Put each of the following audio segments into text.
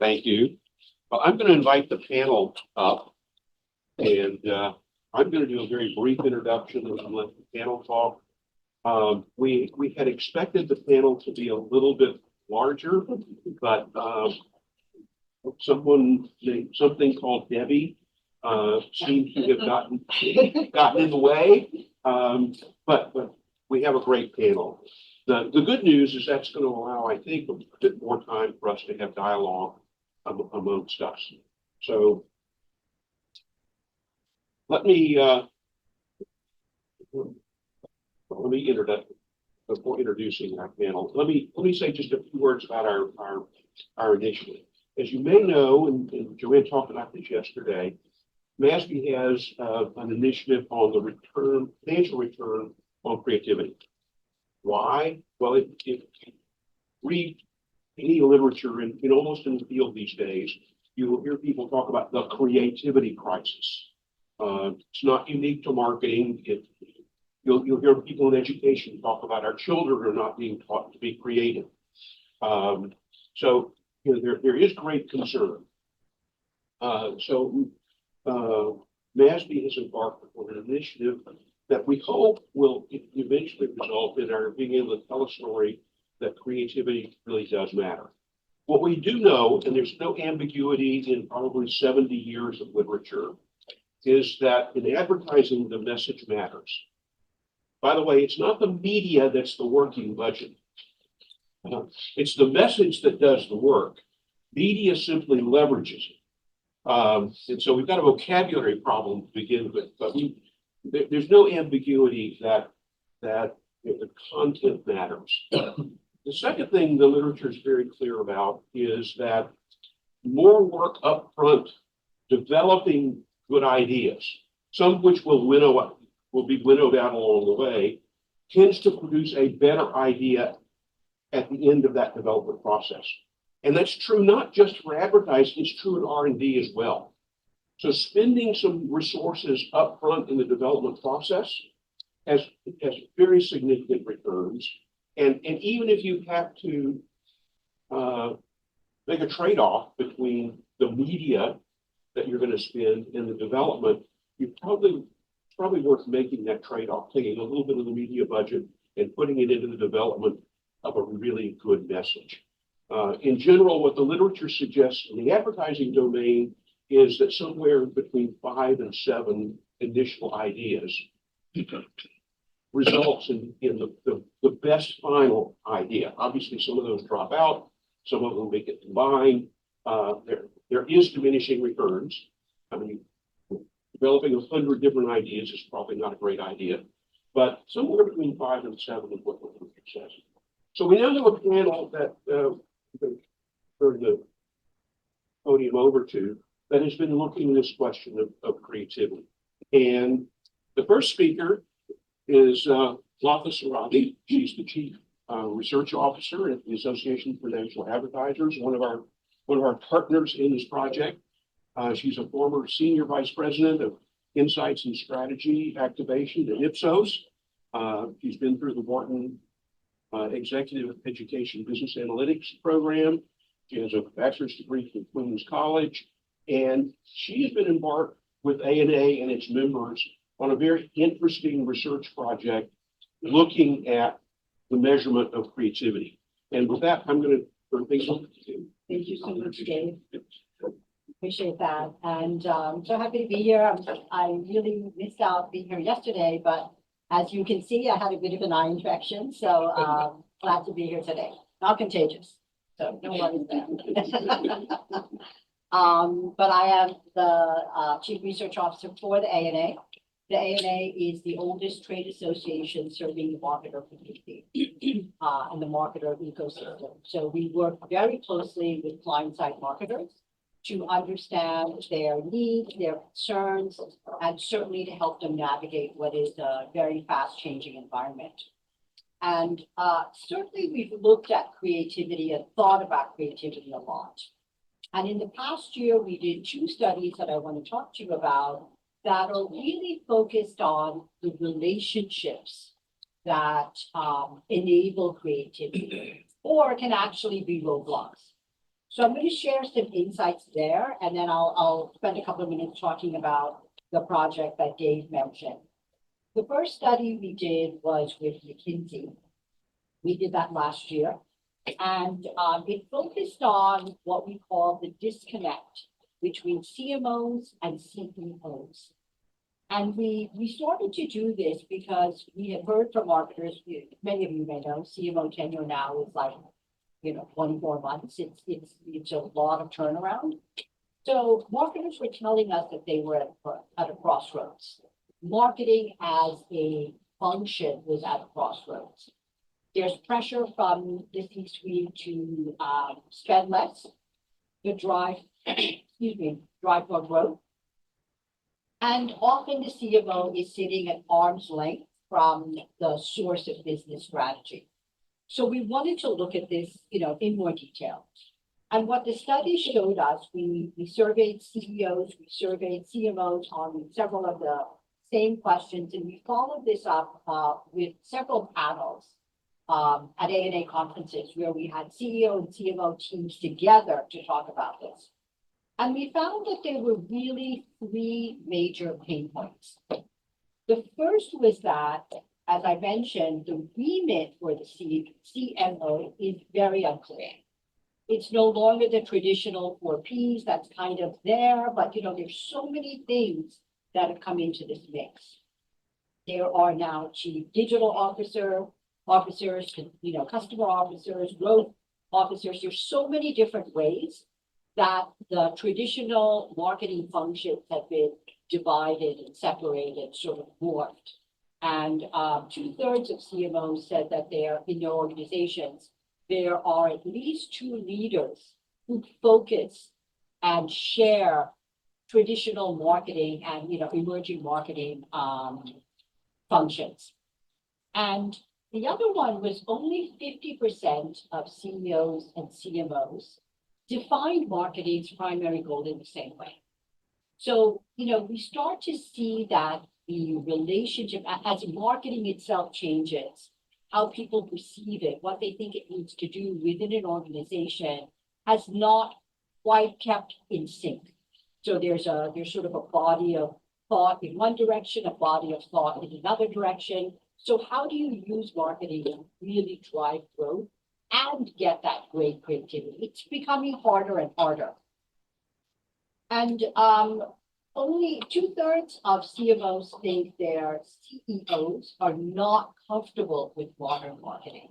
Thank you. Well, I'm going to invite the panel up, and I'm going to do a very brief introduction and let the panel talk. We had expected the panel to be a little bit larger, but something called Debbie seems to have gotten in the way. But we have a great panel. The good news is that's going to allow, I think, a bit more time for us to have dialogue amongst us. So let me introduce before introducing our panel. Let me say just a few words about our initiative. As you may know, and Joanne talked about this yesterday, MASB has an initiative on the financial return on creativity. Why? Well, if you read any literature in almost in the field these days, you will hear people talk about the creativity crisis. It's not unique to marketing. You'll hear people in education talk about our children are not being taught to be creative. So there is great concern. MASB has embarked on an initiative that we hope will eventually result in our being able to tell a story that creativity really does matter. What we do know, and there's no ambiguity in probably 70 years of literature, is that in advertising, the message matters. By the way, it's not the media that's the working budget. It's the message that does the work. Media simply leverages it. And so we've got a vocabulary problem to begin with, but there's no ambiguity that the content matters. The second thing the literature is very clear about is that more work up front developing good ideas, some of which will be winnowed out along the way, tends to produce a better idea at the end of that development process. And that's true not just for advertising, it's true in R&D as well. So spending some resources up front in the development process has very significant returns. And even if you have to make a trade-off between the media that you're going to spend and the development, it's probably worth making that trade-off, taking a little bit of the media budget and putting it into the development of a really good message. In general, what the literature suggests in the advertising domain is that somewhere between 5 and 7 initial ideas results in the best final idea. Obviously, some of those drop out, some of them make it combined. There is diminishing returns. I mean, developing 100 different ideas is probably not a great idea, but somewhere between 5 and 7 is what the literature says. So we now have a panel that turn the podium over to that has been looking at this question of creativity. And the first speaker is Latha Sarathy. She's the Chief Research Officer at the Association of National Advertisers, one of our partners in this project. She's a former Senior Vice President of Insights and Strategy Activation at Ipsos. She's been through the Wharton Executive Education Business Analytics program. She has a bachelor's degree from Queens College, and she has been embarked with ANA and its members on a very interesting research project looking at the measurement of creativity. And with that, I'm going to turn things over to you. Thank you so much, Dave. Appreciate that. And I'm so happy to be here. I really missed out being here yesterday, but as you can see, I had a bit of an eye infection, so glad to be here today. Not contagious, so no worries there. But I am the Chief Research Officer for the ANA. The ANA is the oldest trade association serving the marketer community and the marketer ecosystem. So we work very closely with client-side marketers to understand their needs, their concerns, and certainly to help them navigate what is a very fast-changing environment. And certainly we've looked at creativity and thought about creativity a lot. And in the past year, we did 2 studies that I want to talk to you about that are really focused on the relationships that enable creativity or can actually be roadblocks. So I'm going to share some insights there, and then I'll spend a couple of minutes talking about the project that Dave mentioned. The first study we did was with McKinsey. We did that last year, and it focused on what we call the disconnect between CMOs and CEOs. And we started to do this because we had heard from marketers, many of you may know, CMO tenure now is like, 24 months. It's a lot of turnaround. So marketers were telling us that they were at a crossroads. Marketing as a function was at a crossroads. There's pressure from the C-suite to spend less, to drive, drive more growth. And often the CMO is sitting at arm's length from the source of business strategy. So we wanted to look at this, in more detail. And what the study showed us, we surveyed CEOs, we surveyed CMOs on several of the same questions, and we followed this up with several panels at ANA conferences where we had CEO and CMO teams together to talk about this. And we found that there were really three major pain points. The first was that, as I mentioned, the remit for the CMO is very unclear. It's no longer the traditional 4 Ps that's kind of there, but there's so many things that have come into this mix. There are now chief digital officers, customer officers, growth officers. There's so many different ways that the traditional marketing functions have been divided and separated, sort of morphed. And 2/3 of CMOs said that in their organizations, there are at least 2 leaders who focus and share traditional marketing and emerging marketing functions. And the other one was only 50% of CEOs and CMOs defined marketing's primary goal in the same way. So, we start to see that the relationship as marketing itself changes, how people perceive it, what they think it needs to do within an organization has not quite kept in sync. So there's sort of a body of thought in one direction, a body of thought in another direction. So how do you use marketing to really drive growth and get that great creativity? It's becoming harder and harder. And only 2/3 of CMOs think their CEOs are not comfortable with modern marketing.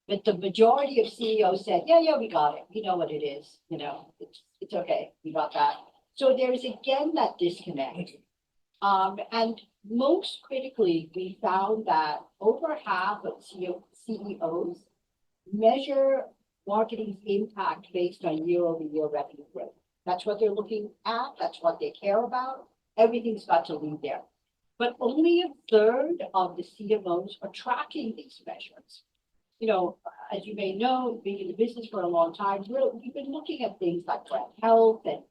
But the majority of CEOs said, yeah, we got it. We know what it is. It's okay. We got that. So there's again that disconnect. And most critically, we found that over half of CEOs measure marketing's impact based on year-over-year revenue growth. That's what they're looking at. That's what they care about. Everything's got to lead there. But only 1/3 of the CMOs are tracking these measures. As you may know, being in the business for a long time, we've been looking at things like brand health and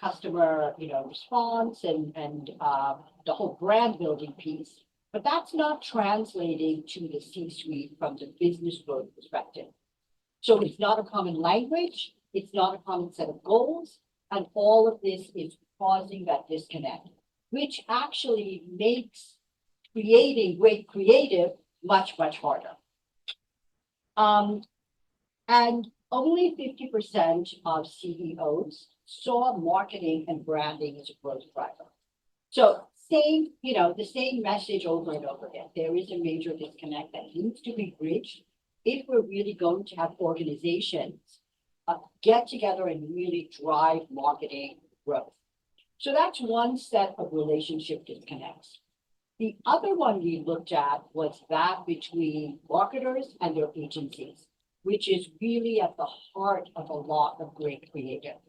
customer, response and the whole brand building piece. But that's not translating to the C-suite from the business growth perspective. So it's not a common language. It's not a common set of goals. And all of this is causing that disconnect, which actually makes creating great creative much, much harder. And only 50% of CEOs saw marketing and branding as a growth driver. So the same message over and over again. There is a major disconnect that needs to be bridged if we're really going to have organizations get together and really drive marketing growth. So that's one set of relationship disconnects. The other one we looked at was that between marketers and their agencies, which is really at the heart of a lot of great creative.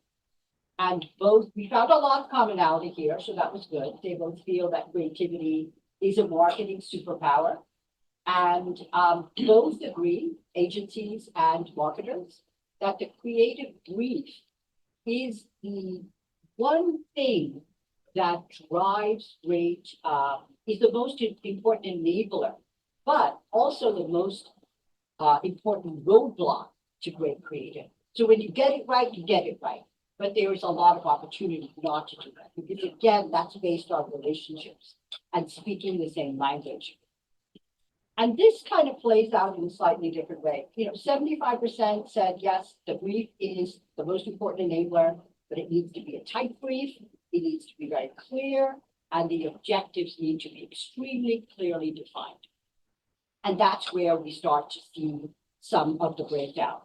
And we found a lot of commonality here, so that was good. They both feel that creativity is a marketing superpower. And both agree, agencies and marketers, that the creative brief is the one thing that drives great, is the most important enabler, but also the most important roadblock to great creative. So when you get it right, you get it right. But there is a lot of opportunity not to do that, because again, that's based on relationships and speaking the same language. And this kind of plays out in a slightly different way. 75% said, yes, the brief is the most important enabler, but it needs to be a tight brief. It needs to be very clear, and the objectives need to be extremely clearly defined. And that's where we start to see some of the breakdown.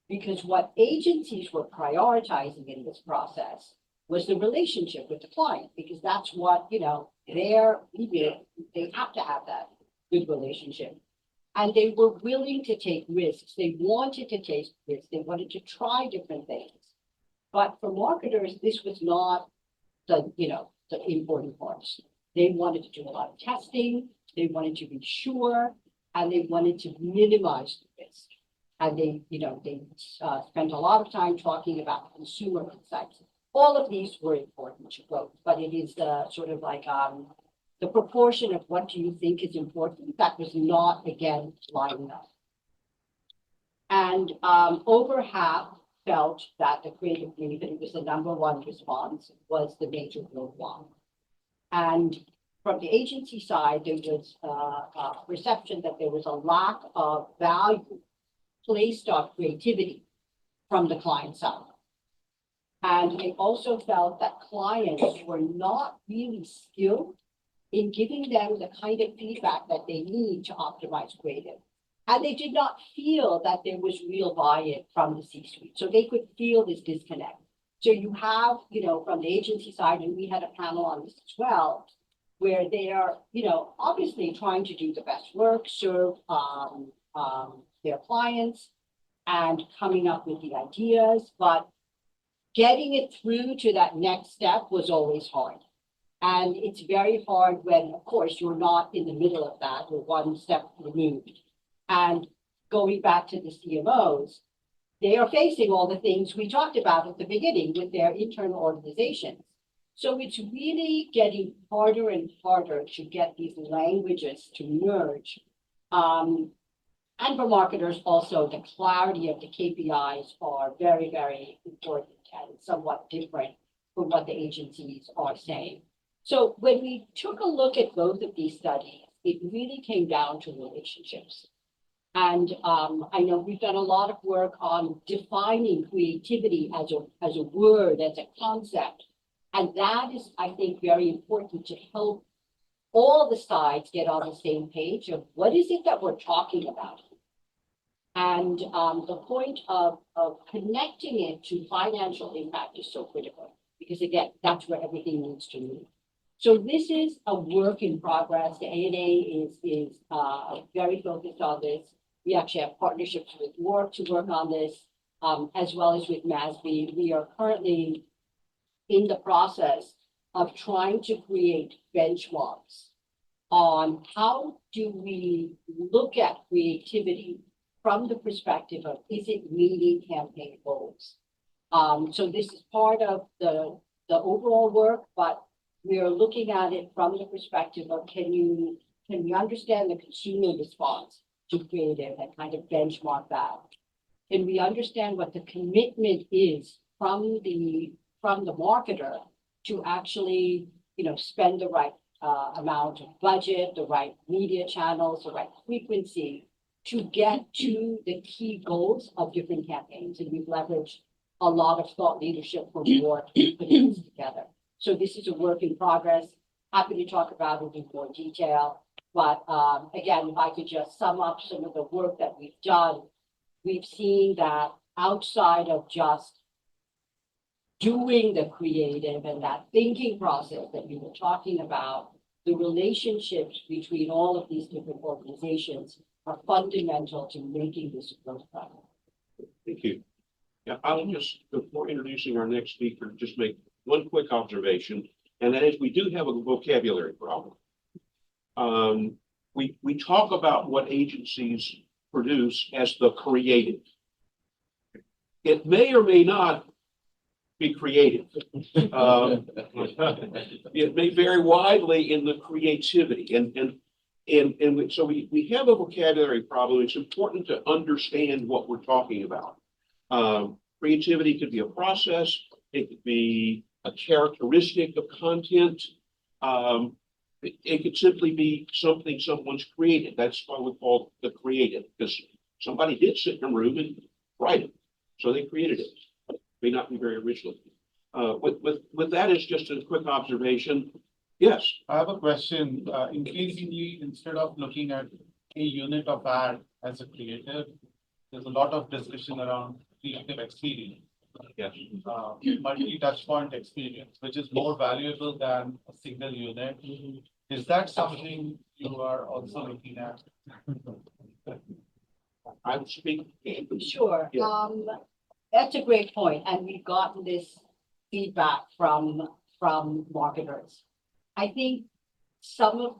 Because what agencies were prioritizing in this process was the relationship with the client, because that's what, they have to have that good relationship. And they were willing to take risks. They wanted to take risks. They wanted to try different things. But for marketers, this was not the important parts. They wanted to do a lot of testing. They wanted to be sure, and they wanted to minimize the risk. And they spent a lot of time talking about consumer insights. All of these were important to both, but it is the sort of like the proportion of what do you think is important that was not, again, lining up. And over half felt that the creative brief, and it was the #1 response, was the major roadblock. And from the agency side, there was a perception that there was a lack of value placed on creativity from the client side. And they also felt that clients were not really skilled in giving them the kind of feedback that they need to optimize creative. And they did not feel that there was real buy-in from the C-suite. So they could feel this disconnect. So you have, from the agency side, and we had a panel on this as well, where they are, obviously trying to do the best work, serve their clients and coming up with the ideas, but getting it through to that next step was always hard. And it's very hard when, of course, you're not in the middle of that, you're one step removed. And going back to the CMOs, they are facing all the things we talked about at the beginning with their internal organizations. So it's really getting harder and harder to get these languages to merge. And for marketers also, the clarity of the KPIs are very, very important and somewhat different from what the agencies are saying. So when we took a look at both of these studies, it really came down to relationships. And I know we've done a lot of work on defining creativity as a word, as a concept. And that is, I think, very important to help all the sides get on the same page of what is it that we're talking about. And the point of connecting it to financial impact is so critical, because again, that's where everything needs to move. So this is a work in progress. The ANA is very focused on this. We actually have partnerships with WARC to work on this, as well as with MASB. We are currently in the process of trying to create benchmarks on how do we look at creativity from the perspective of, is it meeting campaign goals? So this is part of the overall work, but we are looking at it from the perspective of, can we understand the consumer response to creative and kind of benchmark that? Can we understand what the commitment is from the marketer to actually, spend the right amount of budget, the right media channels, the right frequency to get to the key goals of different campaigns? And we've leveraged a lot of thought leadership from WARC to put this together. So this is a work in progress. Happy to talk about it in more detail. But again, if I could just sum up some of the work that we've done, we've seen that outside of just doing the creative and that thinking process that we were talking about, the relationships between all of these different organizations are fundamental to making this a growth problem. Thank you. Yeah, I'll just, before introducing our next speaker, just make one quick observation, and that is we do have a vocabulary problem. We talk about what agencies produce as the creative. It may or may not be creative. It may vary widely in the creativity, and so we have a vocabulary problem. It's important to understand what we're talking about. Creativity could be a process. It could be a characteristic of content. It could simply be something someone's created. That's why we call it the creative, because somebody did sit in a room and write it. So they created it. It may not be very original. With that as just a quick observation, yes. I have a question. Increasingly, instead of looking at a unit of ad as a creative, there's a lot of discussion around creative experience. Yes. Multi-touch point experience, which is more valuable than a single unit. Is that something you are also looking at? I would speak. Sure. Yeah. That's a great point, and we've gotten this feedback from marketers. I think some of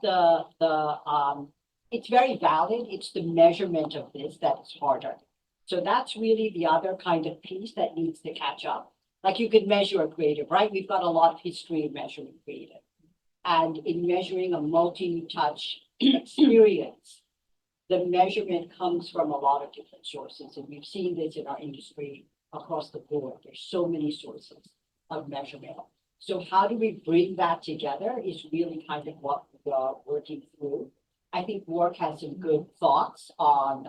it's very valid. It's the measurement of this that is harder. So that's really the other kind of piece that needs to catch up. Like you could measure a creative, right? We've got a lot of history in measuring creative. And in measuring a multi-touch experience, the measurement comes from a lot of different sources. And we've seen this in our industry across the board. There's so many sources of measurement. So how do we bring that together is really kind of what we are working through. I think WARC has some good thoughts on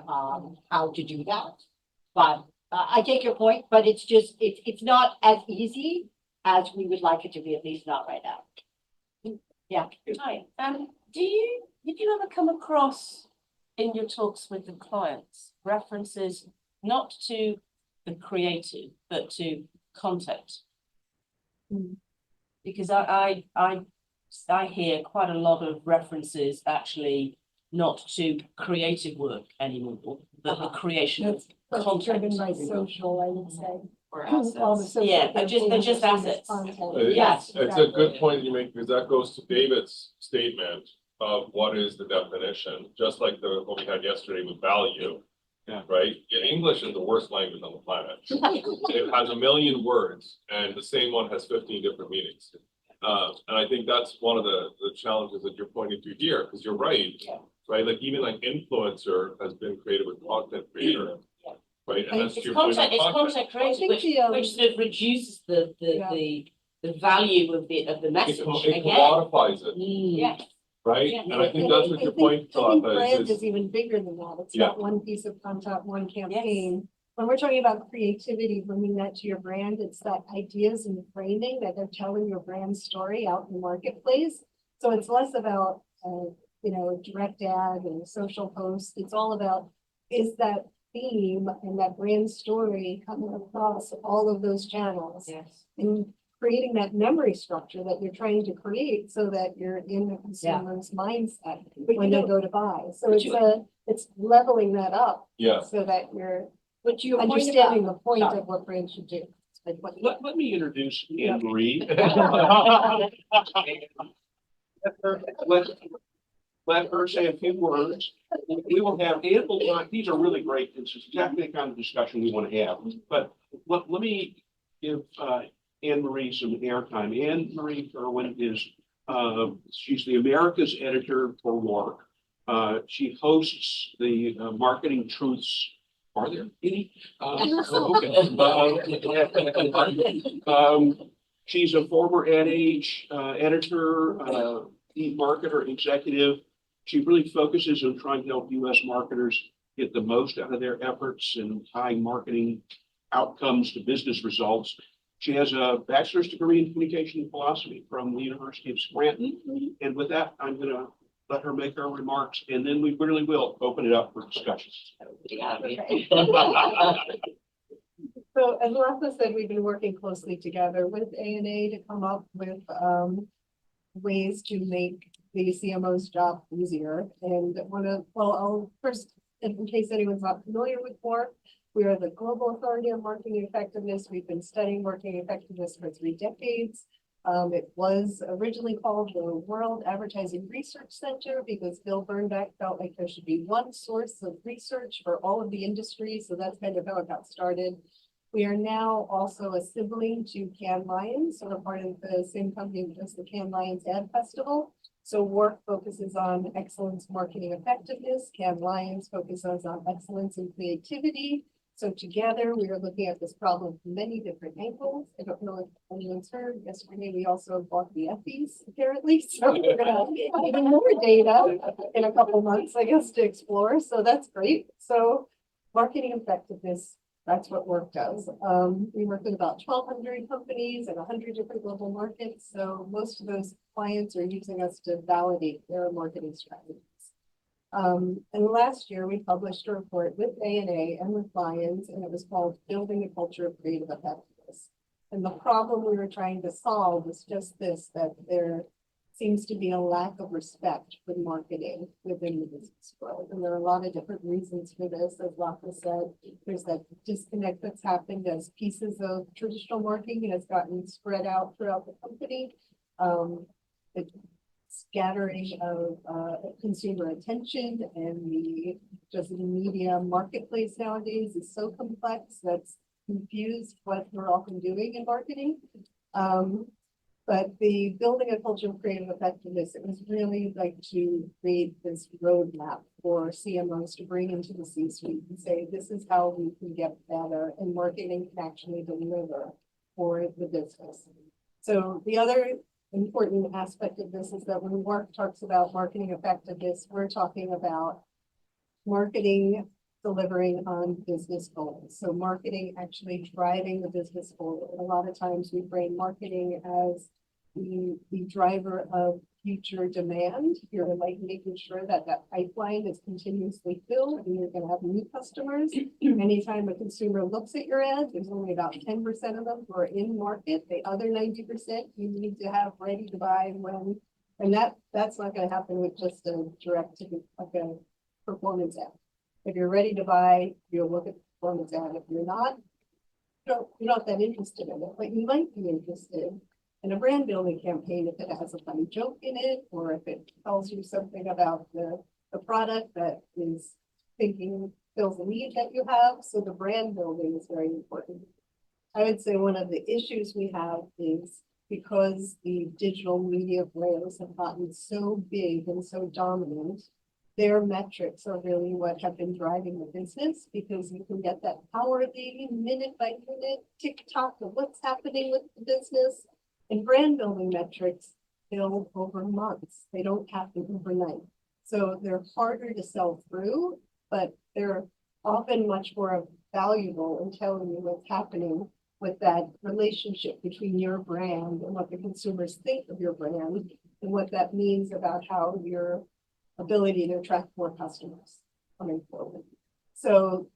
how to do that. But I take your point, but it's just, it's not as easy as we would like it to be, at least not right now. Yeah. Hi, did you ever come across in your talks with the clients references not to the creative, but to content? Because I hear quite a lot of references actually not to creative work anymore, but the creation of content. Driven by social, I would say. Or All the assets. social Yeah, but just campaigns, assets. content. Yes, It's a good point you make, because that goes to David's statement of what is the definition, just like what we had yesterday with value. Yeah. Right? English is the worst language on the planet. It has 1 million words, and the same one has 15 different meanings. And I think that's one of the challenges that you're pointing to here, because you're right. Yeah. Right? Like even like influencer has been created with content creator. Yeah. Right? And that's it's your point of content, it's content creation, think which sort of reduces the value of the message It again. commodifies it, Yeah. right? Yeah. And I think that's what your point, I think Latha, brand is. is even bigger than that. It's Yeah. not one piece of content, one campaign. When we're talking about creativity, bringing that to your brand, it's that ideas and framing that they're telling your brand story out in the marketplace. So it's less about, a direct ad and a social post. It's all about, is that theme and that brand story coming across all of those channels? Yes. And creating that memory structure that you're trying to create so that you're in the consumer's mindset when they go to buy. So it's leveling that up Yeah. so that you're But your point understanding about, the point sorry. of what brands should do. Let me introduce Ann Marie. Let her say a few words. We will have ample time. These are really great. This is exactly the kind of discussion we want to have. But let me give Ann Marie some airtime. Ann Marie Kerwin is she's the America's editor for WARC. She hosts the Marketing Truths. Are there any? She's a former Ad Age editor, lead marketer, executive. She really focuses on trying to help U.S. marketers get the most out of their efforts and tying marketing outcomes to business results. She has a bachelor's degree in communication philosophy from the University of Scranton. And with that, I'm going to let her make her remarks, and then we really will open it up for discussions. So as Latha said, we've been working closely together with ANA to come up with ways to make the CMO's job easier. And I'll first, in case anyone's not familiar with WARC, we are the global authority on marketing effectiveness. We've been studying marketing effectiveness for 3 decades. It was originally called the World Advertising Research Center because Bill Bernbach felt like there should be one source of research for all of the industries. So that's kind of how it got started. We are now also a sibling to Cannes Lions, so we're part of the same company that does the Cannes Lions Ad Festival. So WARC focuses on excellence marketing effectiveness. Cannes Lions focuses on excellence in creativity. So together, we are looking at this problem from many different angles. I don't know if anyone's heard, yesterday, we also bought the FEs apparently, so we're gonna have even more data in a couple months, I guess, to explore, so that's great. So marketing effectiveness, that's what WARC does. We work with about 1,200 companies and 100 different global markets, so most of those clients are using us to validate their marketing strategies. And last year, we published a report with ANA and with Lions, and it was called Building a Culture of Creative Effectiveness. And the problem we were trying to solve was just this, that there seems to be a lack of respect for marketing within the business world. And there are a lot of different reasons for this. As Latha said, there's that disconnect that's happened as pieces of traditional marketing has gotten spread out throughout the company. The scattering of consumer attention and the media marketplace nowadays is so complex that's confused what we're often doing in marketing. But the building a culture of creative effectiveness, it was really like to create this roadmap for CMOs to bring into the C-suite and say, this is how we can get better and marketing can actually deliver for the business. So the other important aspect of this is that when WARC talks about marketing effectiveness, we're talking about marketing delivering on business goals. So marketing actually driving the business forward. A lot of times we frame marketing as the driver of future demand. You're like making sure that that pipeline is continuously filled and you're going to have new customers. Anytime a consumer looks at your ad, there's only about 10% of them who are in market. The other 90% you need to have ready to buy when, and that's not going to happen with just a direct to like a performance ad. If you're ready to buy, you'll look at the performance ad. If you're not, you're not that interested in it, but you might be interested in a brand building campaign if it has a funny joke in it, or if it tells you something about the product that is fills a need that you have. So the brand building is very important. I would say one of the issues we have is because the digital media players have gotten so big and so dominant, their metrics are really what have been driving the business, because you can get that power daily, minute by minute, TikTok of what's happening with the business. And brand building metrics build over months. They don't happen overnight. So they're harder to sell through, but they're often much more valuable in telling you what's happening with that relationship between your brand and what the consumers think of your brand and what that means about how your ability to attract more customers coming forward. So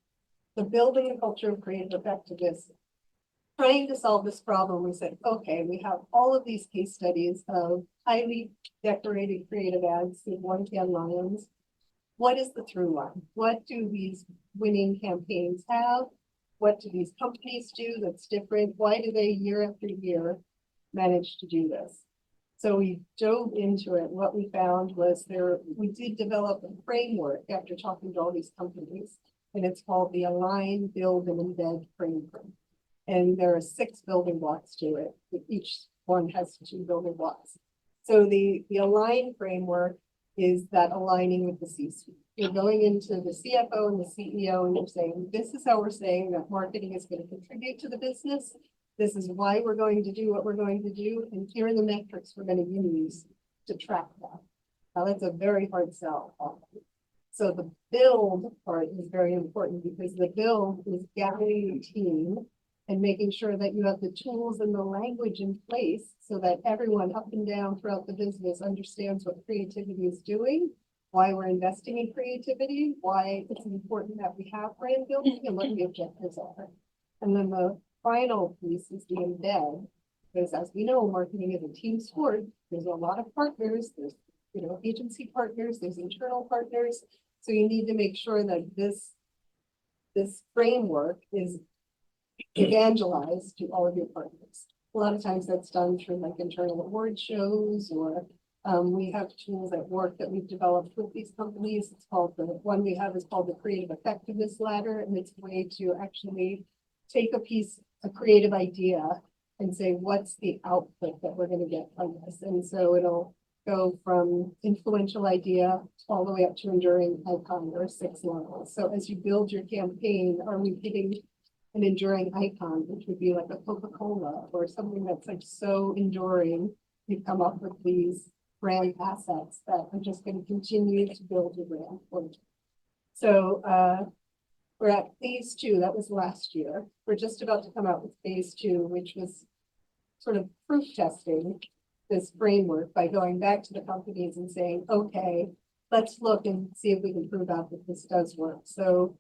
the building a culture of creative effectiveness, trying to solve this problem, we said, okay, we have all of these case studies of highly decorated creative ads that won Cannes Lions. What is the through line? What do these winning campaigns have? What do these companies do that's different? Why do they year after year manage to do this? So we dove into it. What we found was we did develop a framework after talking to all these companies, and it's called the Align, Build, and Embed framework. And there are 6 building blocks to it. Each one has 2 building blocks. So the Align framework is that aligning with the C-suite. You're going into the CFO and the CEO and you're saying, this is how we're saying that marketing is going to contribute to the business. This is why we're going to do what we're going to do. And here are the metrics we're going to use to track that. Now that's a very hard sell. So the build part is very important, because the build is gathering your team and making sure that you have the tools and the language in place so that everyone up and down throughout the business understands what creativity is doing, why we're investing in creativity, why it's important that we have brand building, and what the objectives are. And then the final piece is the embed, because as we know, marketing is a team sport. There's a lot of partners, there's agency partners, there's internal partners. So you need to make sure that this framework is evangelized to all of your partners. A lot of times that's done through like internal award shows, or we have tools at WARC that we've developed with these companies. It's called, the one we have is called the Creative Effectiveness Ladder, and it's a way to actually take a creative idea and say, what's the output that we're going to get from this? And so it'll go from influential idea all the way up to enduring icon. There are 6 levels. So as you build your campaign, are we hitting an enduring icon, which would be like a Coca-Cola or something that's like so enduring? You come up with these brand assets that are just going to continue to build your brand for you. So we're at phase 2. That was last year. We're just about to come out with phase 2, which was sort of proof testing this framework by going back to the companies and saying, okay, let's look and see if we can prove out that this does work. So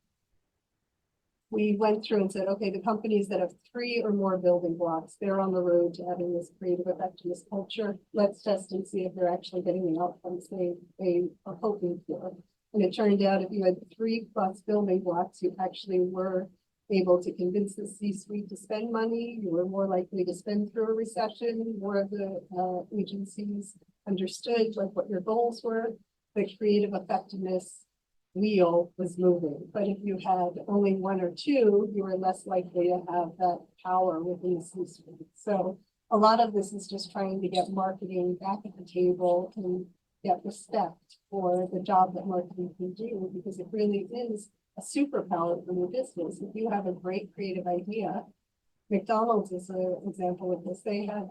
we went through and said, okay, the companies that have 3 or more building blocks, they're on the road to having this creative effectiveness culture. Let's test and see if they're actually getting the outcomes they are hoping for. And it turned out if you had 3+ building blocks, you actually were able to convince the C-suite to spend money. You were more likely to spend through a recession. More of the agencies understood like what your goals were. The creative effectiveness wheel was moving. But if you had only 1 or 2, you were less likely to have that power within the C-suite. So a lot of this is just trying to get marketing back at the table and get respect for the job that marketing can do, because it really is a superpower for your business. If you have a great creative idea, McDonald's is an example of this. They had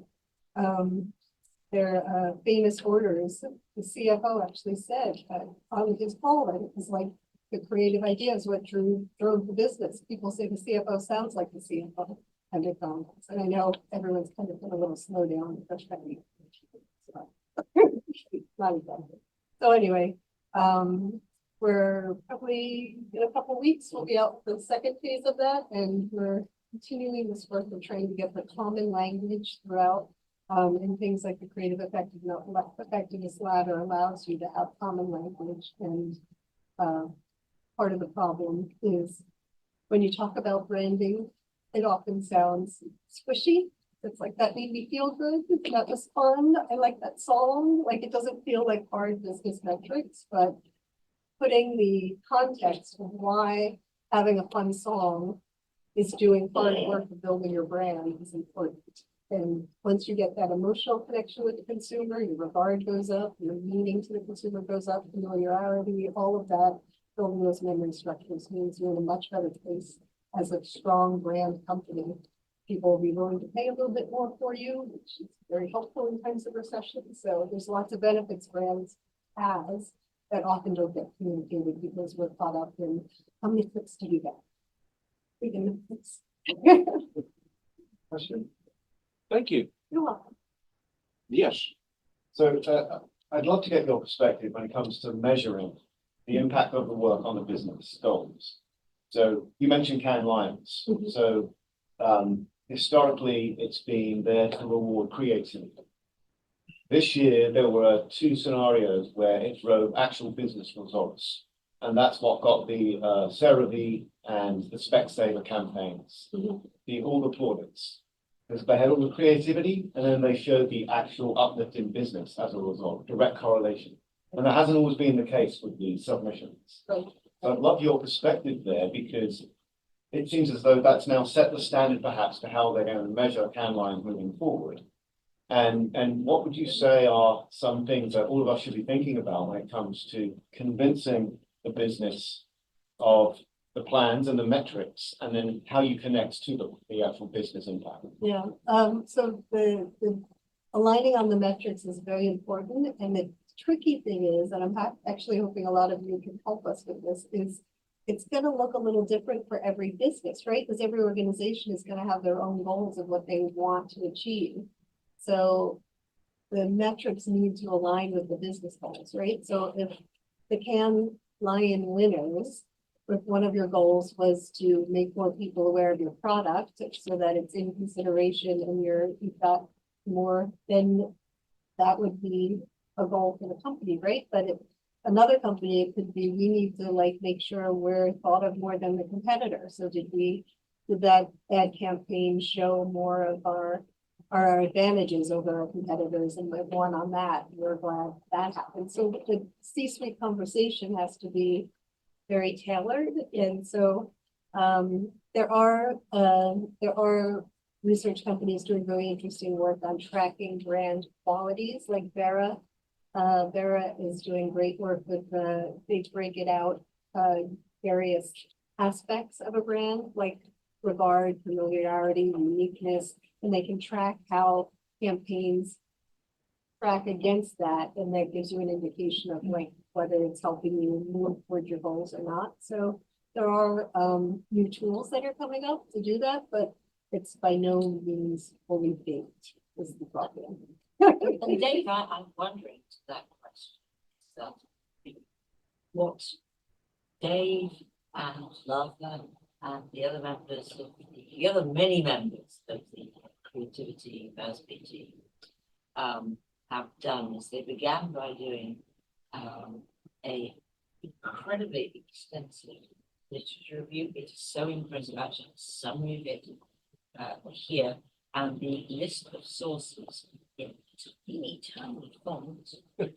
their famous orders. The CFO actually said on his call that it was like the creative idea is what drove the business. People say the CFO sounds like the CFO at McDonald's. And I know everyone's kind of put a little slow down. Not exactly. So anyway, we're probably in a couple of weeks, we'll be out for the second phase of that, and we're continuing this work of trying to get the common language throughout. And things like the creative effectiveness ladder allows you to have common language. And part of the problem is when you talk about branding, it often sounds squishy. It's like, that made me feel good. That was fun. I like that song. Like, it doesn't feel like hard business metrics, but putting the context of why having a fun song is doing hard work of building your brand is important. And once you get that emotional connection with the consumer, your regard goes up, your meaning to the consumer goes up, familiarity, all of that, building those memory structures means you're in a much better place as a strong brand company. People will be willing to pay a little bit more for you, which is very helpful in times of recession. So there's lots of benefits brands has that often don't get communicated because we're caught up in how many clicks do you get? We can fix. Question? Thank you. You're welcome. Yes. So I'd love to get your perspective when it comes to measuring the impact of the work on the business goals. So you mentioned Cannes Lions. Mhm. So historically, it's been there to reward creativity. This year, there were 2 scenarios where it drove actual business results. And that's what got the CeraVe and the Specsavers campaigns, the all the plaudits. Because they had all the creativity, and then they showed the actual uplift in business as a result, direct correlation. And that hasn't always been the case with the submissions. Right. So I'd love your perspective there, because it seems as though that's now set the standard perhaps for how they're going to measure Cannes Lions moving forward. And what would you say are some things that all of us should be thinking about when it comes to convincing the business of the plans and the metrics, and then how you connect to the actual business impact? Yeah, so the aligning on the metrics is very important. And the tricky thing is, and I'm actually hoping a lot of you can help us with this, is it's going to look a little different for every business, right? Because every organization is going to have their own goals of what they want to achieve. So the metrics need to align with the business goals, right? So if the Cannes Lion winners, if one of your goals was to make more people aware of your product so that it's in consideration and you've got more, then that would be a goal for the company, right? But if another company, it could be, we need to like make sure we're thought of more than the competitor. So did that ad campaign show more of our advantages over our competitors, and we've won on that? We're glad that happened. So the C-suite conversation has to be very tailored. And so there are research companies doing very interesting work on tracking brand qualities, like Vera Vera is doing great work with they break it out, various aspects of a brand, like regard, familiarity, uniqueness, and they can track how campaigns track against that, and that gives you an indication of like whether it's helping you move toward your goals or not. So there are new tools that are coming up to do that, but it's by no means fully baked is the problem. And Dave, I'm wondering to that question, that what Dave and Latha and the other members of the other many members of the creativity MASB team have done is they began by doing a incredibly extensive literature review. It is so impressive, actually, summary of it here, and the list of sources in teeny tiny font. Yeah,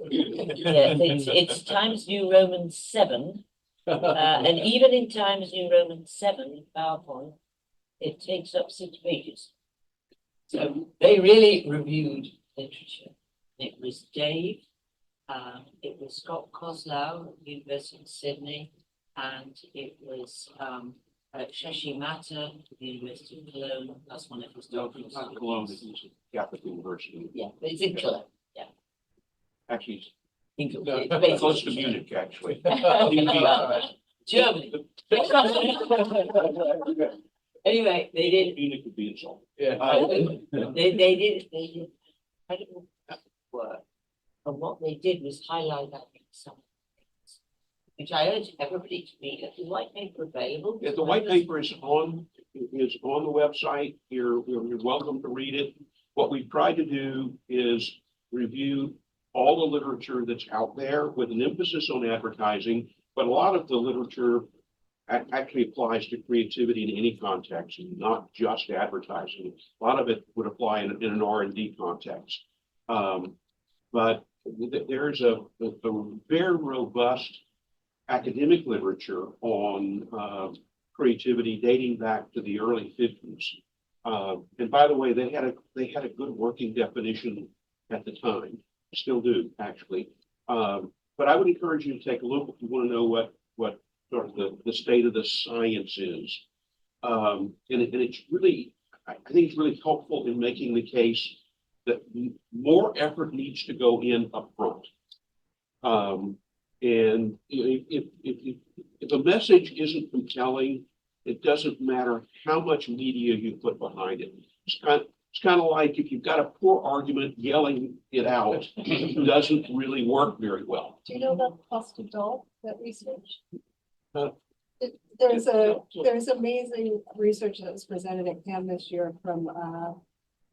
it's Times New Roman 7, and even in Times New Roman 7 PowerPoint, it takes up 6 pages. So they really reviewed literature. It was Dave, it was Scott Kozlow at the University of Sydney, and it was Shashi Mata at the University of Cologne. That's one of his doctorate. Not Cologne, it's Catholic University. Yeah, but it's in Cologne. Yeah, Actually, it's it's close to Munich, actually. Germany. Anyway, they did. Munich would be insulted. They did incredible work, and what they did was highlight that in some things, which I urge everybody to read. Is the white paper available? Yeah, the white paper is on the website. You're welcome to read it. What we've tried to do is review all the literature that's out there with an emphasis on advertising, but a lot of the literature actually applies to creativity in any context, not just advertising. A lot of it would apply in an R&D context. But there's a very robust academic literature on creativity dating back to the early 50s. And by the way, they had a good working definition at the time, still do actually. But I would encourage you to take a look if you want to know what sort of the state of the science is. And it's really, I think it's really helpful in making the case that more effort needs to go in upfront. And if a message isn't compelling, it doesn't matter how much media you put behind it. It's kind of like if you've got a poor argument, yelling it out doesn't really work very well. Do you know about the cost of doll, that research? Uh, There's amazing research that was presented at CAM this year from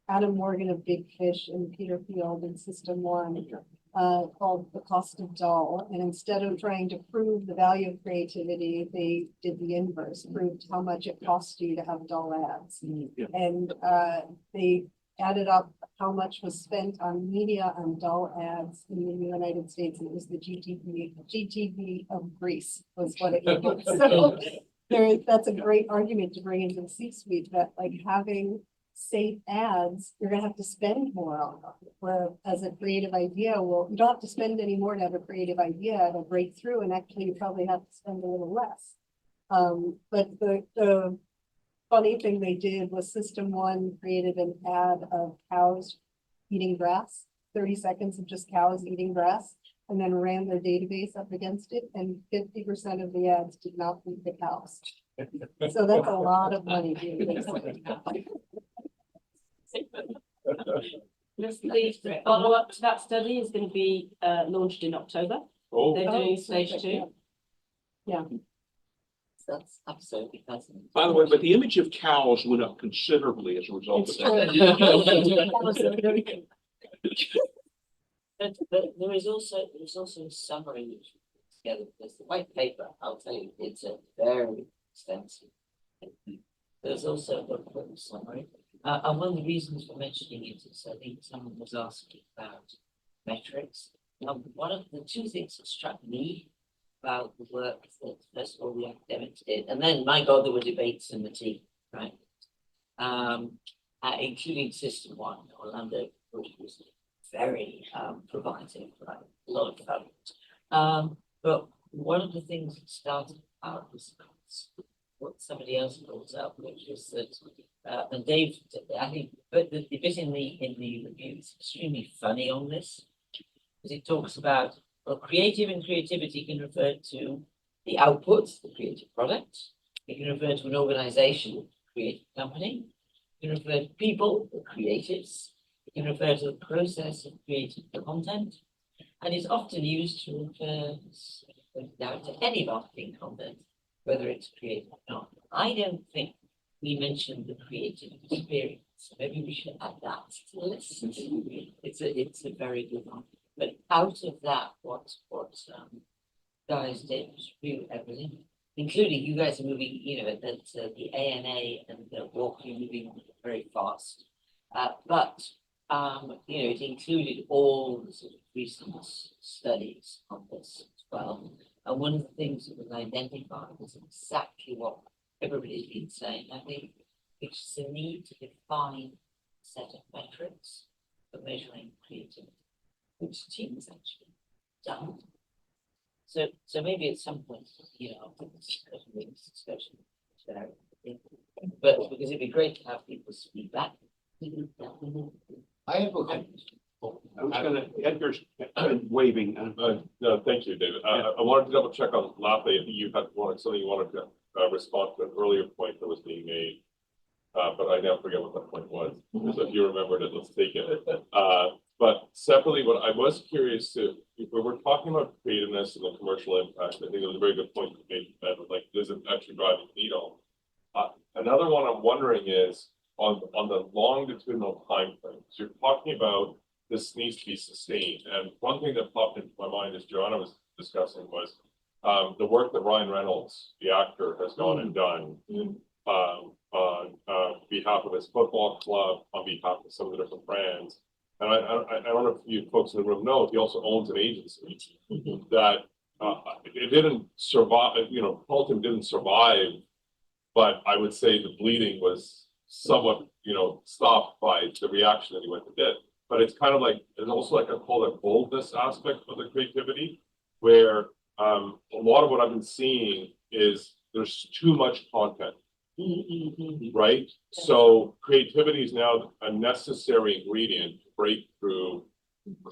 Adam Morgan of Big Fish and Peter Field in System 1, called The Cost of Doll. And instead of trying to prove the value of creativity, they did the inverse, proved how much it costs you to have doll ads. Yeah. And they added up how much was spent on media on doll ads in the United States. And it was the GDP of Greece was what it was. So that's a great argument to bring into the C-suite, that like having safe ads, you're gonna have to spend more on them. Where as a creative idea, well, you don't have to spend any more to have a creative idea to break through, and actually you probably have to spend a little less. But the funny thing they did was System 1 created an ad of cows eating grass, 30 seconds of just cows eating grass, and then ran their database up against it, and 50% of the ads did not feed the cows. So that's a lot of money being wasted. The follow-up to that study is going to be launched in October. Oh, They're doing stage 2. Yeah. That's absolutely fascinating. by the way, but the image of cows went up considerably as a result of that. But there is also a summary which we put together, because the white paper, I'll tell you, it's a very extensive. There's also a book summary. And one of the reasons for mentioning it is I think someone was asking about metrics. One of the two things that struck me about the work that first of all the academics did, and then my God, there were debates in the team, right? Including System 1, Orlando was very provocative, right? A lot of fun. But one of the things that started out was what somebody else brought up, which is that, and Dave, I think, but the bit in the review is extremely funny on this, because it talks about, well, creative and creativity can refer to the outputs, the creative product. It can refer to an organization, creative company. It can refer to people, the creatives. It can refer to the process of creating content. And it's often used to refer down to any marketing content, whether it's creative or not. I don't think we mentioned the creative experience. Maybe we should add that to the list. It's a very good one. But out of that, what guys did was review everything, including you guys are moving, you know, that the ANA and the WARC are moving very fast. But you know, it included all the sort of recent studies on this as well. And one of the things that was identified was exactly what everybody's been saying. I think it's the need to define a set of metrics for measuring creativity, which teams actually done. So maybe at some point, you know, I'll put this discussion, but because it'd be great to have people's feedback. I have a comment. I was gonna, Edgar's waving. No, thank you, David. I wanted to double check on Latha. I think you had something you wanted to respond to an earlier point that was being made. But I now forget what that point was. So if you remembered it, let's take it. But separately, what I was curious to, if we were talking about creativeness and the commercial impact, I think it was a very good point you made, that like, does it actually drive the needle? Another one I'm wondering is on the longitudinal time frame. So you're talking about this needs to be sustained. And one thing that popped into my mind as Joanna was discussing was the work that Ryan Reynolds, the actor, has gone and done on behalf of his football club, on behalf of some of the different brands. And I don't know if you folks in the room know, he also owns an agency that it didn't survive, you know, Paulton didn't survive, but I would say the bleeding was somewhat, you know, stopped by the reaction that he went and did. But it's kind of like, there's also like a call it boldness aspect of the creativity, where a lot of what I've been seeing is there's too much content. Right? So creativity is now a necessary ingredient to break through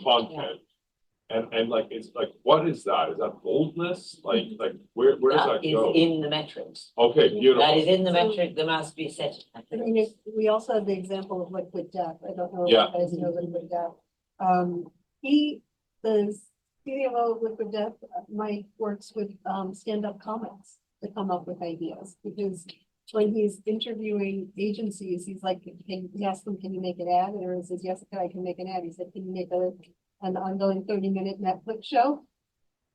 content. And like, it's like, what is that? Is that boldness? Like where does that go? In the metrics. Okay, beautiful. That is in the metric, there must be a set. I mean, we also have the example of Liquid Death. I don't know if Yeah. you guys know Liquid Death. The CMO of Liquid Death, Mike, works with stand-up comics to come up with ideas, because when he's interviewing agencies, he's like, he asks them, can you make an ad? And everyone says, yes, I can make an ad. He said, can you make an ongoing 30-minute Netflix show?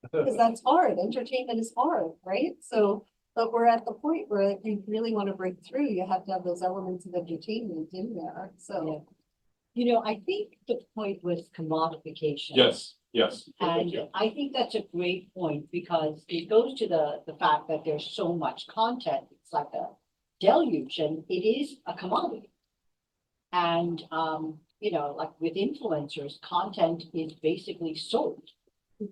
Because that's hard. Entertainment is hard, right? So, but we're at the point where if you really want to break through, you have to have those elements of entertainment in there. So, You know, I think the point was commodification. Yes, yes. Thank And you. I think that's a great point, because it goes to the fact that there's so much content. It's like a deluge, and it is a commodity. And, you know, like with influencers, content is basically sold.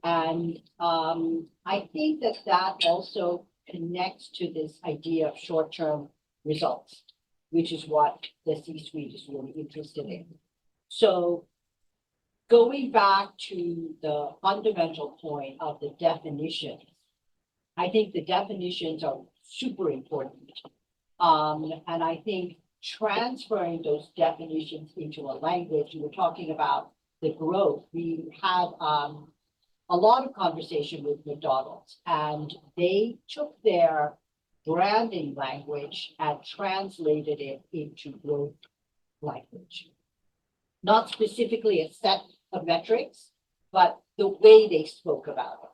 And I think that also connects to this idea of short-term results, which is what the C-suite is really interested in. So going back to the fundamental point of the definitions, I think the definitions are super important. And I think transferring those definitions into a language, you were talking about the growth. We had a lot of conversation with McDonald's, and they took their branding language and translated it into growth language. Not specifically a set of metrics, but the way they spoke about it.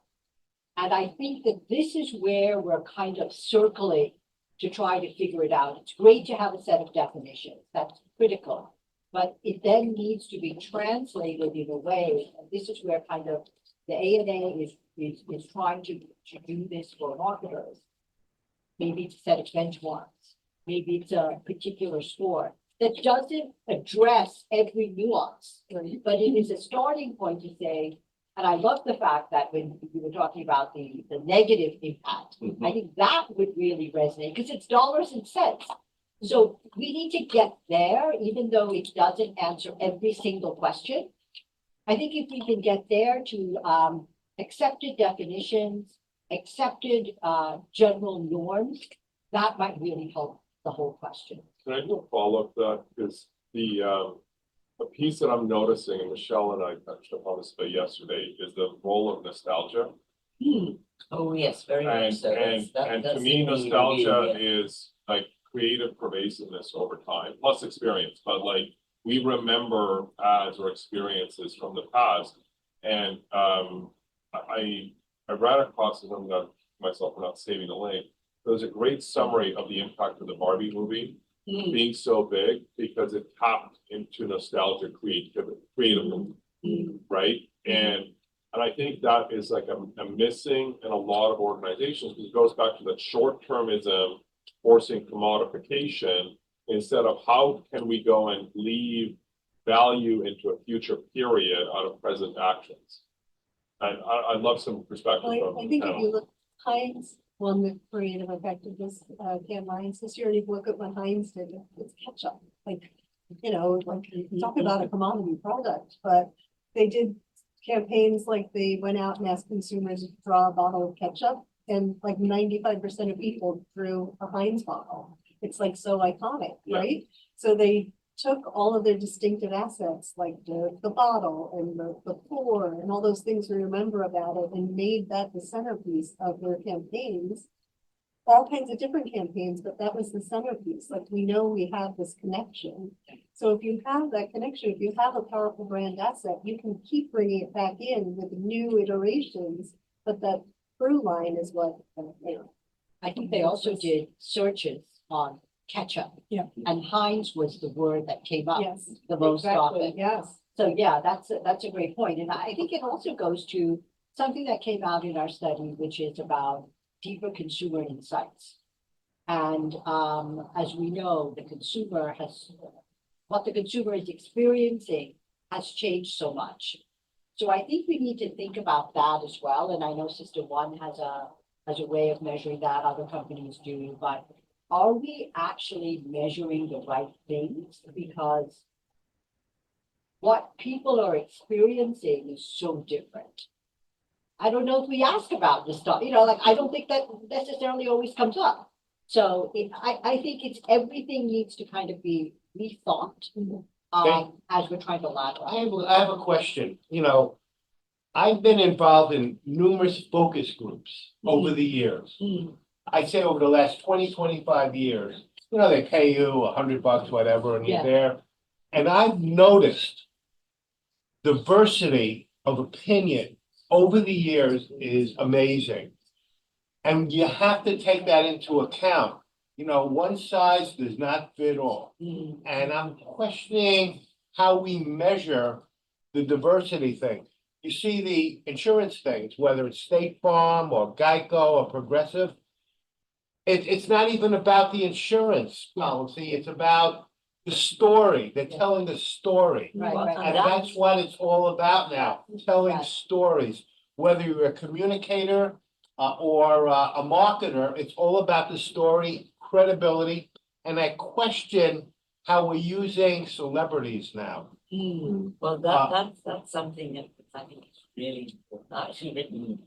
And I think that this is where we're kind of circling to try to figure it out. It's great to have a set of definitions, that's critical, but it then needs to be translated in a way, and this is where kind of the ANA is trying to do this for marketers. Maybe it's a set of benchmarks, maybe it's a particular score, that doesn't address every nuance, but it is a starting point to say, and I love the fact that when you were talking about the negative impact, I think that would really resonate because it's dollars and cents. So we need to get there, even though it doesn't answer every single question. I think if we can get there to accepted definitions, accepted general norms, that might really help the whole question. Can I do a follow-up to that? Because the piece that I'm noticing, and Michelle and I touched upon this a bit yesterday, is the role of nostalgia. Oh, yes, very much And, so. and, and to me, nostalgia is like creative pervasiveness over time, plus experience, but like we remember ads or experiences from the past. And I ran across something that myself for not saving the lane. There was a great summary of the impact of the Barbie movie being so big because it tapped into nostalgia creatively, right? And I think that is like a missing in a lot of organizations because it goes back to that short-termism forcing commodification instead of how can we go and leave value into a future period out of present actions. And I'd love some perspective I from the think if panel. you look, Heinz won the creative effectiveness campaigns this year, and if you look at what Heinz did, it's ketchup. Like, you know, like talk about a commodity product, but they did campaigns like they went out and asked consumers to draw a bottle of ketchup, and like 95% of people drew a Heinz bottle. It's like so iconic, Yeah. right? So they took all of their distinctive assets, like the bottle and the pour and all those things we remember about it, and made that the centerpiece of their campaigns. All kinds of different campaigns, but that was the centerpiece. Like, we know we have this connection. So if you have that connection, if you have a powerful brand asset, you can keep bringing it back in with new iterations, but that through line is what, you know. I think they also did searches on ketchup. Yeah. And Heinz was the word that came up Yes, the most exactly, often. yes. So yeah, that's a great point. And I think it also goes to something that came out in our study, which is about deeper consumer insights. And as we know, what the consumer is experiencing has changed so much. So I think we need to think about that as well. And I know Sister One has a way of measuring that, other companies do, but are we actually measuring the right things? Because what people are experiencing is so different. I don't know if we ask about this stuff, you know, like, I don't think that necessarily always comes up. So I think it's everything needs to kind of be rethought as we're trying to ladder. I have a question, you know, I've been involved in numerous focus groups over the years. I'd say over the last 20-25 years, you know, they pay you $100, whatever, and you're Yeah. there. And I've noticed diversity of opinion over the years is amazing. And you have to take that into account. You know, one size does not fit all. And I'm questioning how we measure the diversity thing. You see the insurance things, whether it's State Farm or Geico or Progressive. It's not even about the insurance policy, it's about the story. They're telling the story. Right, Well, right. And that's what it's all about now, telling Right. stories. Whether you're a communicator or a marketer, it's all about the story, credibility. And I question how we're using celebrities now. Well, that's something that I think is really important. I actually written.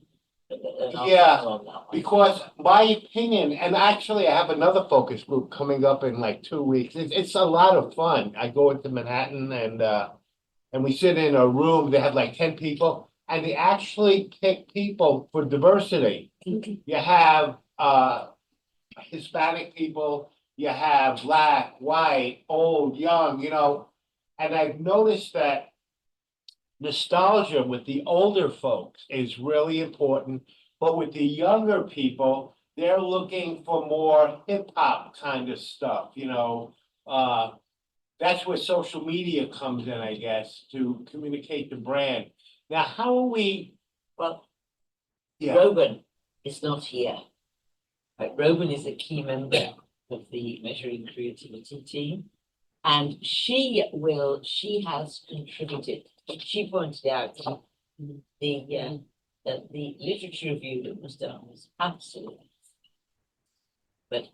Yeah, Because my opinion, and actually I have another focus group coming up in like 2 weeks. It's a lot of fun. I go into Manhattan and we sit in a room, they have like 10 people, and they actually pick people for diversity. You have Hispanic people, you have black, white, old, young, you know, and I've noticed that nostalgia with the older folks is really important, but with the younger people, they're looking for more hip hop kind of stuff, you know. That's where social media comes in, I guess, to communicate the brand. Now, how are we? Well, Yeah, Roban is not here. Right, Roban is a key member of the Measuring Creativity team. And she has contributed, she pointed out that the literature review that was done was absolutely. But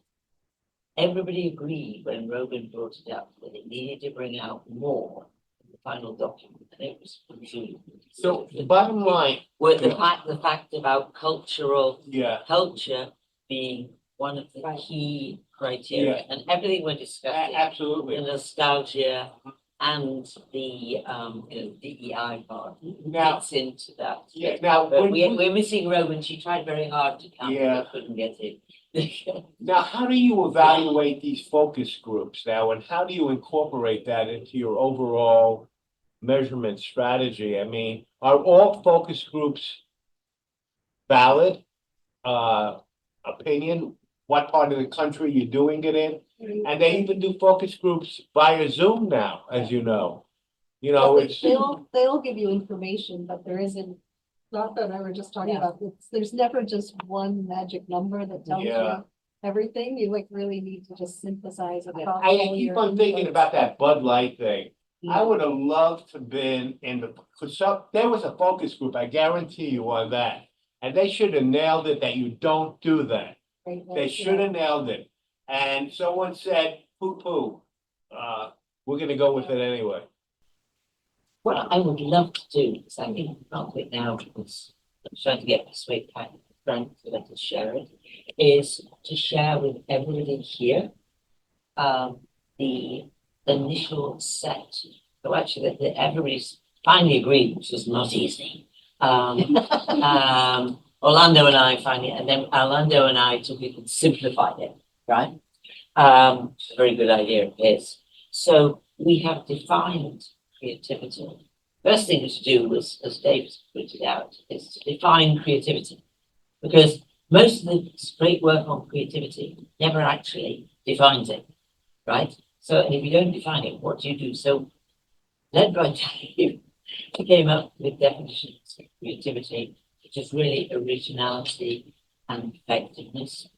everybody agreed when Robin brought it up that it needed to bring out more in the final document, and it was completely. So the bottom line, Well, the fact about culture being one of the Right. key criteria, and everything we're discussing, the absolutely. nostalgia and the, you know, DEI part Now, fits into that. yeah, now, But when we're missing Robin, she tried very hard to come, Yeah. but couldn't get it. now, how do you evaluate these focus groups now, and how do you incorporate that into your overall measurement strategy? I mean, are all focus groups valid? Opinion, what part of the country you're doing it in? And they even do focus groups via Zoom now, as you know. You know, it's, They'll give you information, but there isn't, Latha and I were just talking Yeah. about, there's never just one magic number that tells Yeah. you everything. You like really need to just synthesize across. I all keep your on thinking inputs. about that Bud Light thing. I Yeah. would have loved to been in the, cause there was a focus group, I guarantee you on that. And they should have nailed it that you don't do that. Right, They right, should have nailed it. And someone said, poo-poo, we're gonna go with it anyway. What I would love to do, because I think not it now, because I'm trying to get persuade my friend to let us share it, is to share with everybody here the initial set. So actually, that everybody's finally agreed, which is not easy. Orlando and I finally, and then Orlando and I took it and simplified it, right? A very good idea it is. So we have defined creativity. First thing to do was, as David pointed out, is to define creativity. Because most of the great work on creativity never actually defines it, right? So if you don't define it, what do you do? So led by Dave, we came up with definitions of creativity, which is really originality and effectiveness.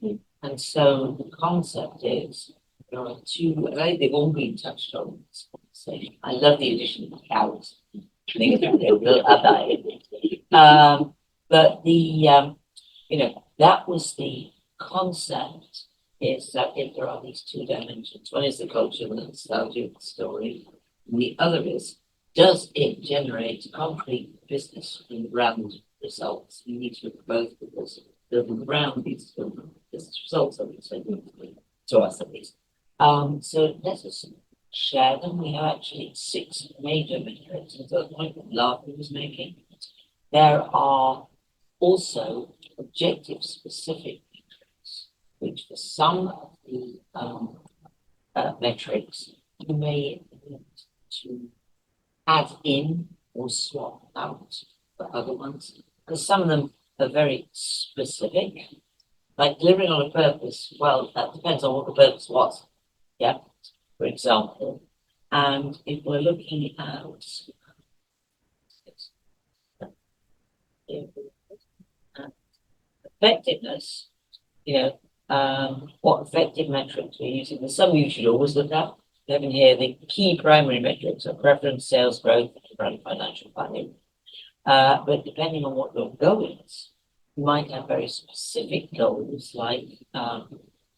And so the concept is there are two, I think they've all been touched on in this conversation. I love the addition of cows. I think they will have that. But you know, that was the concept, is that if there are these two dimensions, one is the culture and the nostalgia of the story, and the other is, does it generate concrete business and brand results? You need to look at both, because building the brand needs to build business results, obviously, to us at least. So let us share them. We have actually 6 major metrics, and the point that Latha was making. There are also objective specific metrics, which for some of the metrics, you may need to add in or swap out for other ones, because some of them are very specific, like delivering on a purpose. Well, that depends on what the purpose was. Yeah, for example. And if we're looking at effectiveness, you know, what effective metrics we're using. There's some you should always look at. We have in here the key primary metrics are preference, sales growth, and financial value. But depending on what your goal is, you might have very specific goals like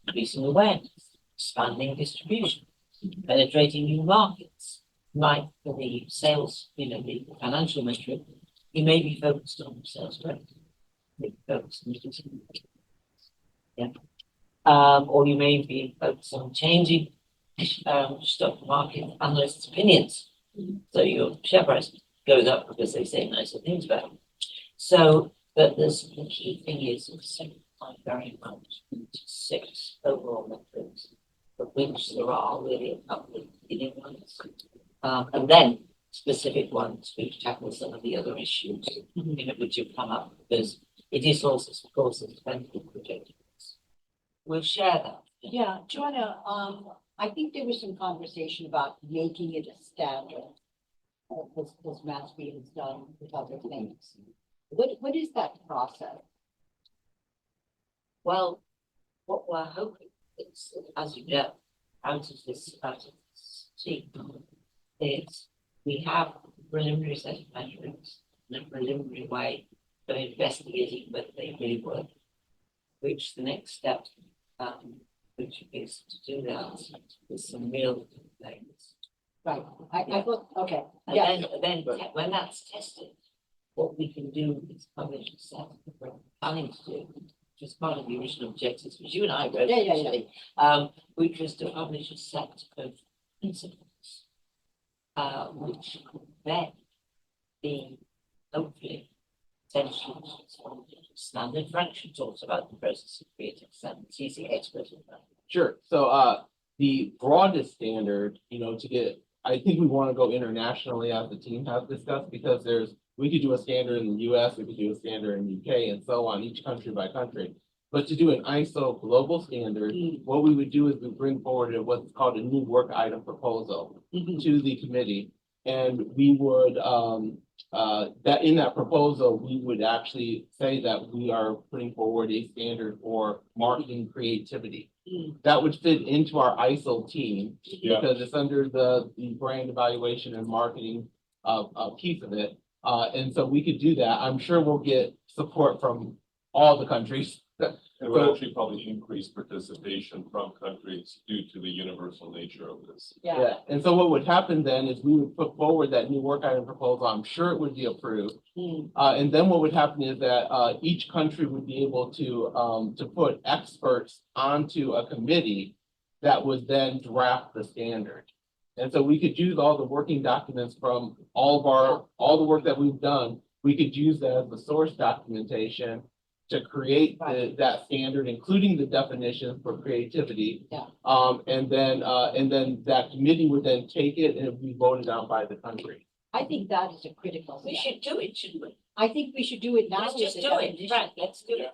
increasing awareness, expanding distribution, penetrating new markets. Might for the sales, you know, the financial metric, you may be focused on sales growth. Yeah. Or you may be focused on changing stock market analysts' opinions. So your share price goes up because they say nicer things about it. So, but there's the key thing is to simplify very much into 6 overall metrics, of which there are really a couple of beginning ones. And then specific ones which tackle some of the other issues, you know, which have come up, because it is also, of course, a dependent project. We'll share that. Yeah, Joanna, I think there was some conversation about making it a standard. As MASB has done with other things. What is that process? Well, what we're hoping is, that, as you know, out of this See, it's, we have preliminary set of measurements, in a preliminary way of investigating whether they really work. Which the next step, which is to do that with some real things. Right, I thought, okay, And yeah, then when that's tested, what we can do is publish a set of what we're planning to do, which is part of the original objectives, which you and I wrote. Yeah, yeah, yeah. actually, which was to publish a set of principles, which could then be hopefully potentially standard. Frank should talk about the process of creating standards. He's the expert in that. Sure. So the broadest standard, to get, I think we want to go internationally as the team has discussed, because we could do a standard in the US, we could do a standard in the UK, and so on, each country by country. But to do an ISO global standard, what we would do is we bring forward what's called a new work item proposal to the committee. And we would, that in that proposal, we would actually say that we are putting forward a standard for marketing creativity. That would fit into our ISO team, because it's under the brand evaluation and marketing piece of it. And so we could do that. I'm sure we'll get support from all the countries. It would actually probably increase participation from countries due to the universal nature of this. yeah. And so what would happen then is we would put forward that new work item proposal. I'm sure it would be approved. And then what would happen is that each country would be able to put experts onto a committee that would then draft the standard. And so we could use all the working documents from all the work that we've done. We could use that as the source documentation to create that standard, including the definitions for creativity. Yeah. And then that committee would then take it and it would be voted on by the country. I think that is a critical We step. should do it, shouldn't we? I think we should do it now. Let's with just the do it, definition. Frank, let's do it.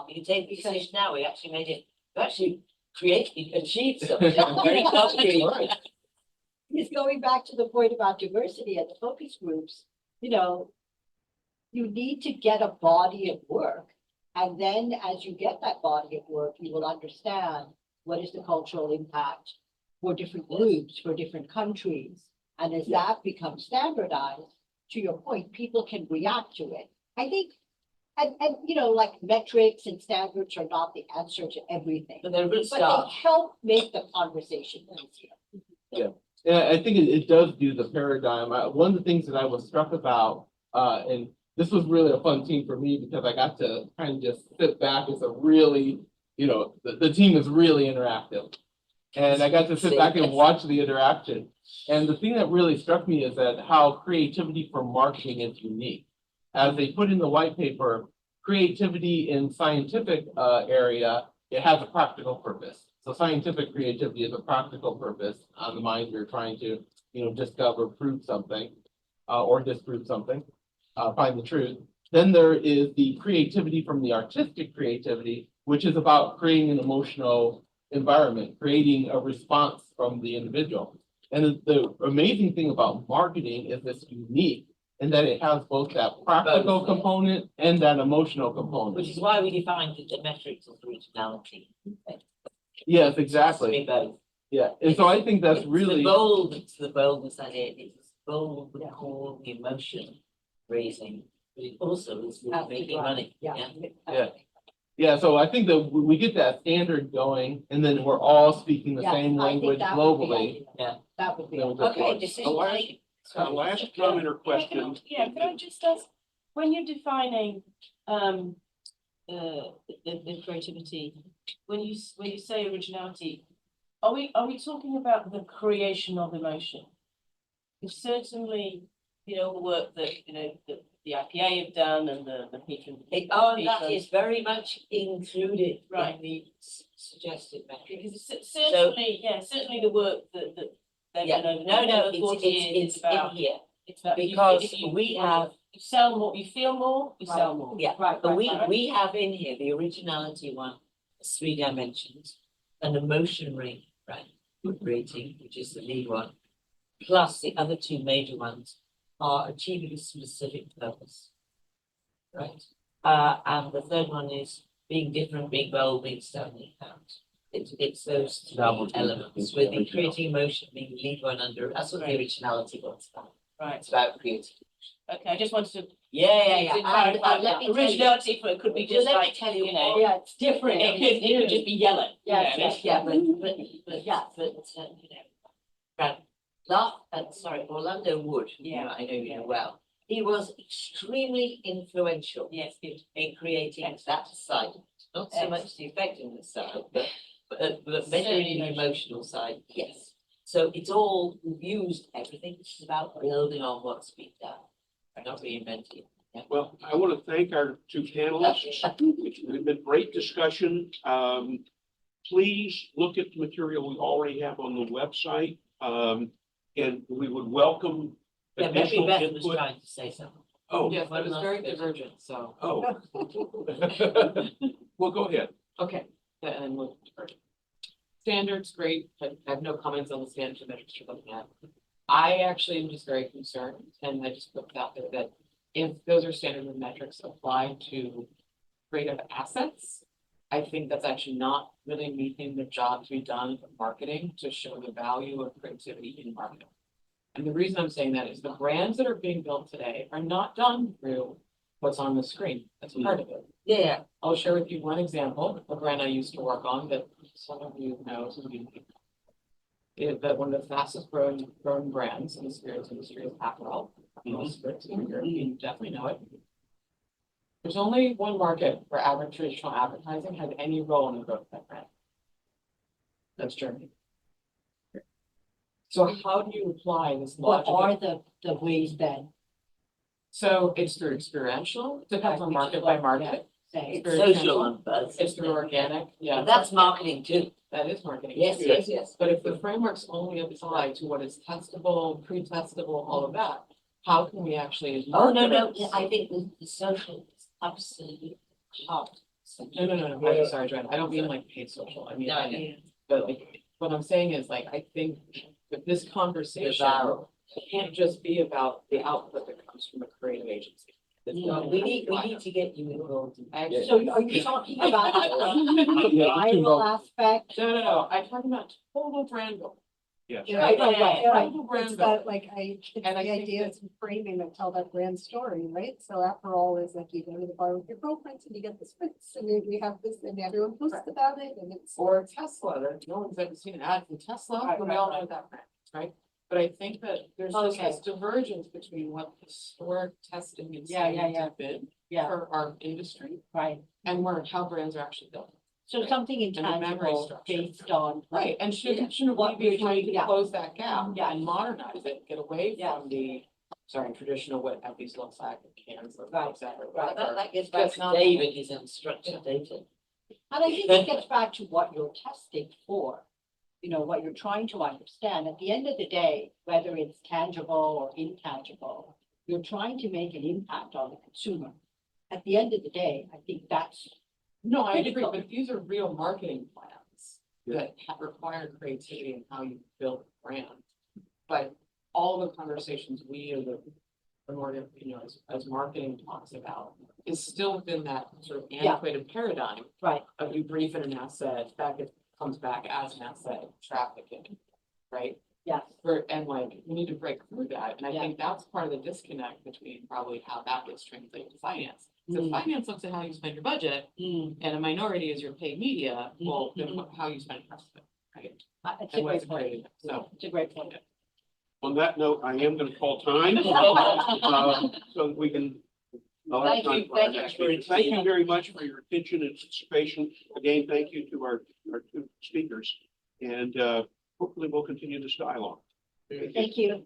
You can take the decision now, we actually made it, we actually created, achieved something very concrete. It's going back to the point about diversity and the focus groups, you need to get a body of work. And then as you get that body of work, you will understand what is the cultural impact for different groups, for different countries. And as that becomes standardized, to your point, people can react to it. I think, and like metrics and standards are not the answer to everything, But they're a good but start. they help make the conversation easier. Yeah, I think it does do the paradigm. One of the things that I was struck about, and this was really a fun team for me because I got to kind of just sit back. It's a really, the team is really interactive. And I got to sit back and watch the interaction. And the thing that really struck me is that how creativity for marketing is unique. As they put in the white paper, creativity in scientific area, it has a practical purpose. So scientific creativity is a practical purpose on the mind you're trying to, discover, prove something, or disprove something, find the truth. Then there is the creativity from the artistic creativity, which is about creating an emotional environment, creating a response from the individual. And the amazing thing about marketing is it's unique in that it has both that practical component and that emotional component. Which is why we defined the metrics of originality. Yes, exactly. Both. Yeah, and so I think that's It's really. the boldness that it's bold, the core, the emotion raising, but it also is making money. Yeah, so I think that we get that standard going and then we're all speaking the Yes, same I think language that would be globally. ideal. Yeah. That would be. Then we'll go Okay, forward. decision Last- taken. Last comment or question. Can I just ask, when you're defining the creativity, when you say originality, are we talking about the creation of emotion? Because certainly, the work that the IPA have done and the people. That is very much included Right. in the suggested metric. Because certainly the work that they've Yeah, done over no, over 40 years it's is about. in here, It's about because if you we want have, to- you sell more, you feel more, you sell more. yeah, Right, but right. we have in here the originality one, 3 dimensions, an emotion rating, which is the lead one, plus the other 2 major ones are achieving a specific purpose. Right, and the third one is being different, being bold, being standing out. It's those two elements, with the creating emotion being the lead one under, that's what the originality was about. Right, It's about creating. okay, I just wanted to. Yeah. Clarify, originality for it could be just Let me like, tell you know. Yeah, it's different. It could just be yellow. Yes, you know, yes, Yeah, yeah. you know, Orlando Wood, who Yeah. I know you know well, he was extremely influential Yes, good. in creating that side, not so much the effectiveness side, but measuring the emotional side, yes. So it's all, we've used everything, it's about building on what's been done, not reinventing. Yeah. Well, I want to thank our two panelists. It's been great discussion. Please look at the material we already have on the website. And we would welcome Yeah, maybe additional Beth was input. trying to say something. Oh, Yes, I was very divergent, so, oh. Well, go ahead. okay, yeah, and we'll. Standards, great, I have no comments on the standards and metrics you're looking at. I actually am just very concerned, and I just put out there that if those are standard and metrics applied to creative assets, I think that's actually not really meeting the job to be done for marketing to show the value of creativity in marketing. And the reason I'm saying that is the brands that are being built today are not done through what's on the screen. That's part of it. Yeah, I'll share with you one example, a brand I used to work on that some of you know, is that one of the fastest growing brands in the spirits industry is Aperol. Spirits in Europe, you definitely know it. There's only one market where traditional advertising had any role in the growth of that brand. That's Germany. So how do you apply this What logic? are the ways then? So it's through experiential, depends on market by market. Say, it's social and buzz. It's through organic, yeah. But that's marketing too. That is marketing. Yes. But if the frameworks only apply to what is testable, pre-testable, all of that, how can we actually? as Oh, no, marketers- I think the social is absolutely hard. No, I'm sorry, Joanne, I don't mean like paid social, I mean, No, I know. but like, what I'm saying is like, I think that this conversation viral. can't just be about the output that comes from a creative agency. We need to get you involved. Actually- So are you talking about the viral aspect? No, I'm talking about total brand building. Yes. Right. Total brand It's building. that, like, it's the And I think idea that- of framing and tell that brand story, right? So Aperol is like, you go to the bar with your girlfriends and you get the spritz, and we have this, and everyone posts about it, and it's. Or Tesla, that no one's ever seen an ad from Tesla, Right, but we right, all right. know that brand, right? But I think that there's just Okay. this divergence between what historic testing and Yeah, standards yeah. have been Yeah, for our industry right. and where, how brands are actually built. So something the memory intangible structure. based on. Right, and shouldn't we What be we're trying doing, to yeah. close that gap Yeah. and modernize it, get away Yeah. from the, sorry, traditional what these looks like, cans, Right, et cetera, right. whatever. That gets back That's to not- David, his unstructured data. And I think it gets back to what you're testing for. You know, what you're trying to understand. At the end of the day, whether it's tangible or intangible, you're trying to make an impact on the consumer. At the end of the day, I think that's, No, I agree, critical. but these are real marketing plans that require creativity in how you build a brand. But all the conversations we as an organ, as marketing talks about is still within that sort of Yeah. antiquated paradigm right, of you brief in an asset, it comes back as an asset, trafficking, right? yes. And like, we need to break through that, and I Yeah. think that's part of the disconnect between probably how that gets translated to finance. So Mm. finance looks at how you spend your budget, Mm, and a minority is your paid media, well, then how you spend the rest of it, right? It's a And great what's point. created, so. It's a great point. On that note, I am going to call time. So that we can. I'll have Thank time you, for our thank you next for meeting. it. Thank you very much for your attention and participation. Again, thank you to our two speakers. And hopefully we'll continue this dialogue. Thank you.